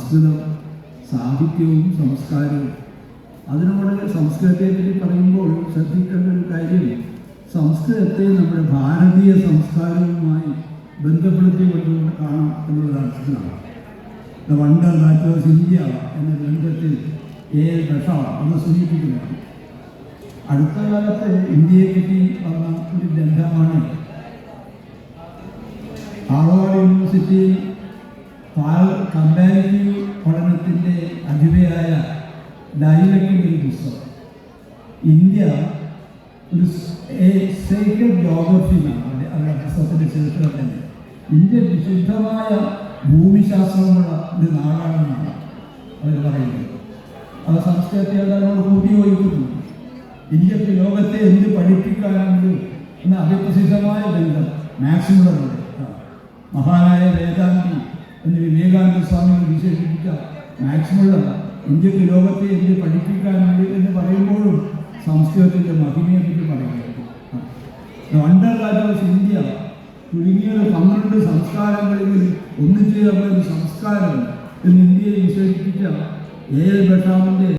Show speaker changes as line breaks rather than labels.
സംസ്കൃതം, സാഹിത്യവും സംസ്കാരവും. അതിനോട് സംസ്കൃതത്തെപ്പറ്റി പറയുമ്പോൾ ശ്രദ്ധിക്കേണ്ട ഒരു കാര്യം, സംസ്കൃതത്തെ നമ്മുടെ ഭാരതീയ സംസ്കാരവുമായി ബന്ധപ്പെടുത്തിക്കൊണ്ടുകൊണ്ട് കാണാം എന്നുള്ളതാണ്. The wonder that was India എന്ന ഗ്രന്ഥത്തിൽ A.L. ബഷാർ അത് സൂചിപ്പിക്കുന്നതാണ്. അടുത്ത കാലത്ത് ഇന്ത്യയെപ്പറ്റി വന്ന ഒരു ഗ്രന്ഥമാണ് ഹാർവാർഡ് യൂണിവേഴ്സിറ്റി കമ്പാരിറ്റീവ് പഠനത്തിൻ്റെ അധിപയായ ഡയലക്റ്റിൻ്റെ ഒരു പുസ്തകം. ഇന്ത്യ ഒരു സേക്രഡ് ജോഗ്രഫി എന്നാണ് അവരുടെ പുസ്തകത്തിൻ്റെ ചരിത്രം തന്നെ. ഇന്ത്യ വിശുദ്ധമായ ഭൂമിശാസ്ത്രമുള്ള ഒരു നാടാണെന്നാണ് അവർ പറയുന്നത്. അത് സംസ്കൃതത്തെ അതിനോട് കൂട്ടിയോജിക്കുന്നു. ഇന്ത്യക്ക് ലോകത്തെ എന്ത് പഠിപ്പിക്കാനുണ്ട് എന്ന അതിപ്രസിദ്ധമായ ബന്ധം മാക്സിമുള്ളവരുടെ മഹാനായ വേദാന്തി എന്ന് വിവേകാനന്ദ സ്വാമികൾ വിശേഷിപ്പിച്ച മാക്സിമുള്ള ഇന്ത്യക്ക് ലോകത്തെ എന്ത് പഠിപ്പിക്കാനുണ്ട് എന്ന് പറയുമ്പോഴും സംസ്കൃതത്തിൻ്റെ മഹിമയെപ്പറ്റി പറയുന്നത്. വണ്ടർ ദാറ്റ് വാസ് ഇന്ത്യ ചുരുങ്ങിയത് 12 സംസ്കാരങ്ങളിൽ ഒന്നിച്ചു ചേർന്ന ഒരു സംസ്കാരം എന്ന് ഇന്ത്യയെ വിശേഷിപ്പിച്ച A.L. ബഷാറിൻ്റെ